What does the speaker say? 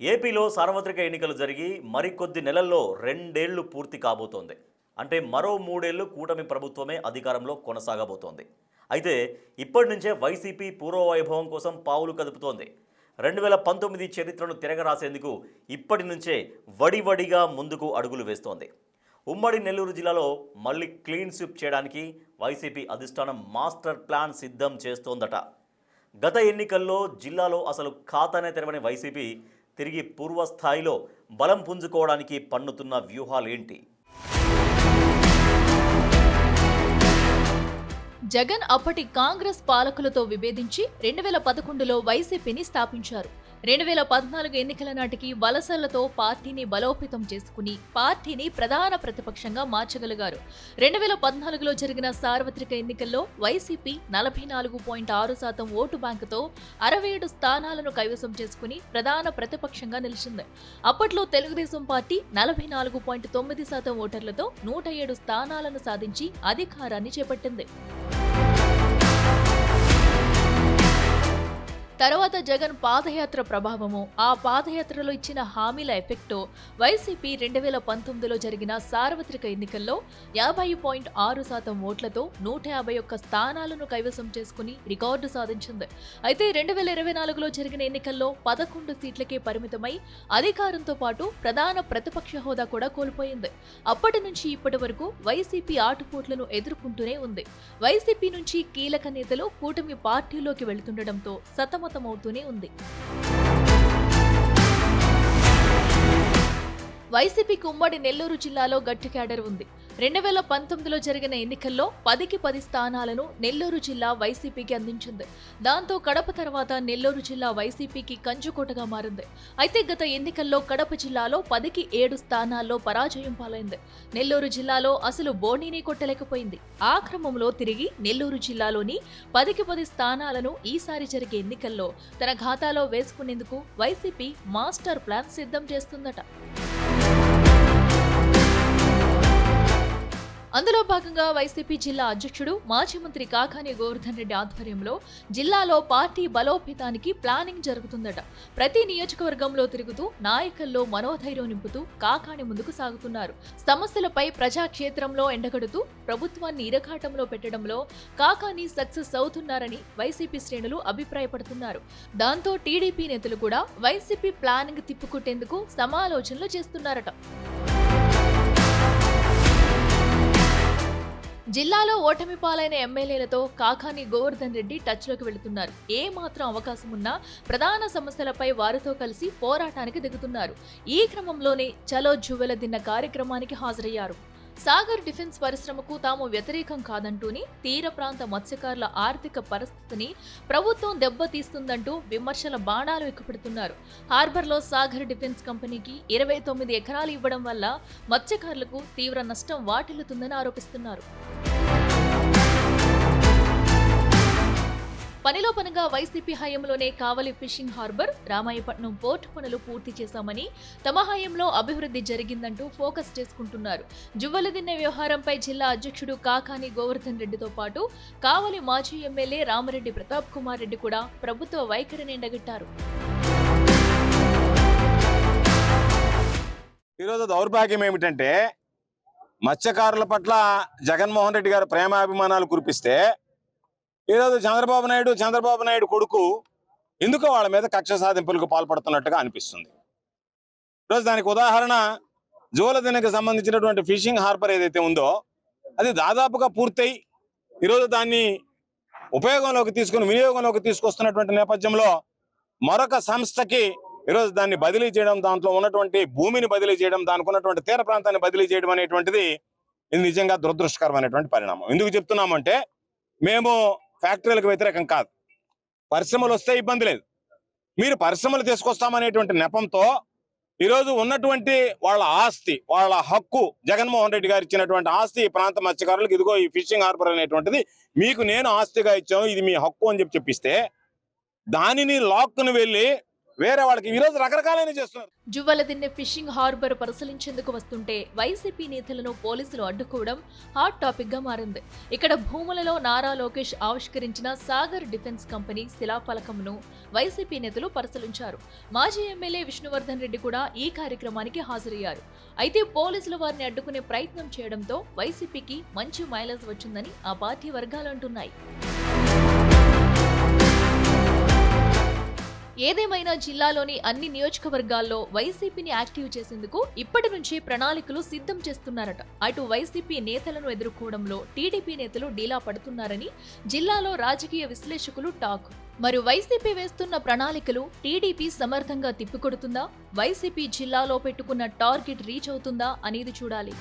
ఏపీలో సార్వత్రిక ఎన్నికలు జరిగి మరికొద్ది నెలల్లో రెండేళ్లు పూర్తి కాబోతోంది. అంటే మరో మూడేళ్లు కూటమి ప్రభుత్వమే అధికారంలో కొనసాగబోతోంది. అయితే ఇప్పటి నుంచే వైసీపీ పూర్వవైభవం కోసం పావులు కదుపుతోంది. 2019 చరిత్రను తిరగరాసేందుకు ఇప్పటి నుంచే వడివడిగా ముందుకు అడుగులు వేస్తోంది. ఉమ్మడి నెల్లూరు జిల్లాలో మళ్ళీ క్లీన్ స్వీప్ చేయడానికి వైసీపీ అధిష్టానం మాస్టర్ ప్లాన్ సిద్ధం చేస్తోందట. గత ఎన్నికల్లో జిల్లాలో అసలు ఖాతానే తెరవని వైసీపీ తిరిగి పూర్వస్థాయిలో బలం పుంజుకోవడానికి పన్నుతున్న వ్యూహాలేంటి? జగన్ అప్పటి కాంగ్రెస్ పాలకులతో విభేదించి 2011లో వైసీపీని స్థాపించారు. 2014 ఎన్నికల నాటికి వలసలతో పార్టీని బలోపేతం చేసుకుని పార్టీని ప్రధాన ప్రతిపక్షంగా మార్చగలిగారు. 2014లో జరిగిన సార్వత్రిక ఎన్నికల్లో వైసీపీ 44.6% ఓటు బ్యాంకుతో 67 స్థానాలను కైవసం చేసుకుని ప్రధాన ప్రతిపక్షంగా నిలిచింది. అప్పట్లో తెలుగుదేశం పార్టీ 44.9% ఓటర్లతో 107 స్థానాలను సాధించి అధికారాన్ని చేపట్టింది. తర్వాత జగన్ పాదయాత్ర ప్రభావము, ఆ పాదయాత్రలో ఇచ్చిన హామీల ఎఫెక్టో వైసీపీ 2019లో జరిగిన సార్వత్రిక ఎన్నికల్లో 50.6% ఓట్లతో 151 స్థానాలను కైవసం చేసుకుని రికార్డు సాధించింది. అయితే 2024లో జరిగిన ఎన్నికల్లో 11 సీట్లకే పరిమితమై అధికారంతో పాటు ప్రధాన ప్రతిపక్ష హోదా కూడా కోల్పోయింది. అప్పటి నుంచి ఇప్పటి వరకు వైసీపీ ఆటుపోట్లను ఎదుర్కొంటూనే ఉంది. వైసీపీ నుంచి కీలక నేతలు కూటమి పార్టీలోకి వెళుతుండటంతో సతమతమవుతూనే ఉంది. వైసీపీకి ఉమ్మడి నెల్లూరు జిల్లాలో గట్టి క్యాడర్ ఉంది. 2019లో జరిగిన ఎన్నికల్లో 10కి 10 స్థానాలను నెల్లూరు జిల్లా వైసీపీకి అందించింది. దాంతో కడప తర్వాత నెల్లూరు జిల్లా వైసీపీకి కంచుకోటగా మారింది. అయితే గత ఎన్నికల్లో కడప జిల్లాలో 10కి 7 స్థానాల్లో పరాజయం పాలైంది. నెల్లూరు జిల్లాలో అసలు బోణీని కొట్టలేకపోయింది. ఆ క్రమంలో తిరిగి నెల్లూరు జిల్లాలోని 10కి 10 స్థానాలను ఈసారి జరిగే ఎన్నికల్లో తన ఖాతాలో వేసుకునేందుకు వైసీపీ మాస్టర్ ప్లాన్ సిద్ధం చేస్తుందట. అందులో భాగంగా వైసీపీ జిల్లా అధ్యక్షుడు మాజీ మంత్రి కాకాని గోవర్ధన్ రెడ్డి ఆధ్వర్యంలో జిల్లాలో పార్టీ బలోపేతానికి ప్లానింగ్ జరుగుతుందట. ప్రతి నియోజకవర్గంలో తిరుగుతూ నాయకుల్లో మనోధైర్యం నింపుతూ కాకాని ముందుకు సాగుతున్నారు. సమస్యలపై ప్రజాక్షేత్రంలో ఎండగడుతూ ప్రభుత్వాన్ని ఇరకాటంలో పెట్టడంలో కాకాని సక్సెస్ అవుతున్నారని వైసీపీ శ్రేణులు అభిప్రాయపడుతున్నారు. దాంతో టీడీపీ నేతలు కూడా వైసీపీ ప్లానింగ్ తిప్పుకొట్టేందుకు సమాలోచనలు చేస్తున్నారట. జిల్లాలో ఓటమి పాలైన ఎమ్మెల్యేలతో కాకాని గోవర్ధన్ రెడ్డి టచ్లోకి వెళుతున్నారు. ఏ మాత్రం అవకాశం ఉన్నా ప్రధాన సమస్యలపై వారితో కలిసి పోరాటానికి దిగుతున్నారు. ఈ క్రమంలోనే చలో జువ్వెలదిన్న కార్యక్రమానికి హాజరయ్యారు. సాగర్ డిఫెన్స్ పరిశ్రమకు తాము వ్యతిరేకం కాదంటూని తీర ప్రాంత మత్స్యకారుల ఆర్థిక పరిస్థితిని ప్రభుత్వం దెబ్బతీస్తుందంటూ విమర్శల బాణాలు ఎక్కుపెడుతున్నారు. హార్బర్లో సాగర్ డిఫెన్స్ కంపెనీకి 29 ఎకరాలు ఇవ్వడం వల్ల మత్స్యకారులకు తీవ్ర నష్టం వాటిల్లుతుందని ఆరోపిస్తున్నారు. పనిలో పనిగా వైసీపీ హయాంలోనే కావలి ఫిషింగ్ హార్బర్, రామాయపట్నం పోర్టు పనులు పూర్తి చేశామని, తమ హయాంలో అభివృద్ధి జరిగిందంటూ ఫోకస్ చేసుకుంటున్నారు. జువ్వలదిన్నె వ్యవహారంపై జిల్లా అధ్యక్షుడు కాకాని గోవర్ధన్ రెడ్డితో పాటు కావలి మాజీ ఎమ్మెల్యే రామరెడ్డి ప్రతాప్ కుమార్ రెడ్డి కూడా ప్రభుత్వ వైఖరిని ఎండగట్టారు. ఈరోజు దౌర్భాగ్యం ఏమిటంటే మత్స్యకారుల పట్ల జగన్మోహన్ రెడ్డి గారు ప్రేమాభిమానాలు కురిపిస్తే ఈరోజు చంద్రబాబు నాయుడు కొడుకు ఎందుకు వాళ్ళ మీద కక్ష సాధింపులకు పాల్పడుతున్నట్టుగా అనిపిస్తుంది. ఈరోజు దానికి ఉదాహరణ జూలదినకి సంబంధించినటువంటి ఫిషింగ్ హార్బర్ ఏదైతే ఉందో అది దాదాపుగా పూర్తయి ఈరోజు దాన్ని వినియోగంలోకి తీసుకొస్తున్నటువంటి నేపథ్యంలో మరొక సంస్థకి ఈరోజు దాన్ని బదిలీ చేయడం, దాంట్లో ఉన్నటువంటి భూమిని బదిలీ చేయడం, దానికి ఉన్నటువంటి తీర ప్రాంతాన్ని బదిలీ చేయడం అనేటువంటిది ఇది నిజంగా దురదృష్టకరమైనటువంటి పరిణామం. ఎందుకు చెప్తున్నామంటే మేము ఫ్యాక్టరీలకు వ్యతిరేకం కాదు, పరిశ్రమలు వస్తే ఇబ్బంది లేదు, మీరు పరిశ్రమలు తీసుకొస్తామనేటువంటి నెపంతో ఈరోజు ఉన్నటువంటి వాళ్ళ ఆస్తి, వాళ్ళ హక్కు, జగన్మోహన్ రెడ్డి గారు ఇచ్చినటువంటి ఆస్తి ఈ ప్రాంత మత్స్యకారులకు ఇదిగో ఈ ఫిషింగ్ హార్బర్ అనేటువంటిది మీకు నేను ఆస్తిగా ఇచ్చాను, ఇది మీ హక్కు అని చెప్పిస్తే దానిని లాక్కును వెళ్ళి వేరే వాళ్ళకి ఈ రోజు రకరకాలైన చేస్తున్నారు. జువ్వలదిన్నె ఫిషింగ్ హార్బర్ పరిశీలించేందుకు వస్తుంటే వైసీపీ నేతలను పోలీసులు అడ్డుకోవడం హాట్ టాపిక్ గా మారింది. ఇక్కడ భూములలో నారా లోకేష్ ఆవిష్కరించిన సాగర్ డిఫెన్స్ కంపెనీ శిలాఫలకంను వైసీపీ నేతలు పరిశీలించారు. మాజీ ఎమ్మెల్యే విష్ణువర్ధన్ రెడ్డి కూడా ఈ కార్యక్రమానికి హాజరయ్యారు. అయితే పోలీసులు వారిని అడ్డుకునే ప్రయత్నం చేయడంతో వైసీపీకి మంచి మైలేజ్ వచ్చిందని ఆ పార్టీ వర్గాలు అంటున్నాయి. ఏదేమైనా జిల్లాలోని అన్ని నియోజకవర్గాల్లో వైసీపీని యాక్టివ్ చేసేందుకు ఇప్పటి నుంచి ప్రణాళికలు సిద్ధం చేస్తున్నారట. అటు వైసీపీ నేతలను ఎదుర్కోవడంలో టీడీపీ నేతలు డీలా పడుతున్నారని జిల్లాలో రాజకీయ విశ్లేషకులు టాక్. మరి వైసీపీ వేస్తున్న ప్రణాళికలు టీడీపీ సమర్థంగా తిప్పికొడుతుందా? వైసీపీ జిల్లాలో పెట్టుకున్న టార్గెట్ రీచ్ అవుతుందా అనేది చూడాలి.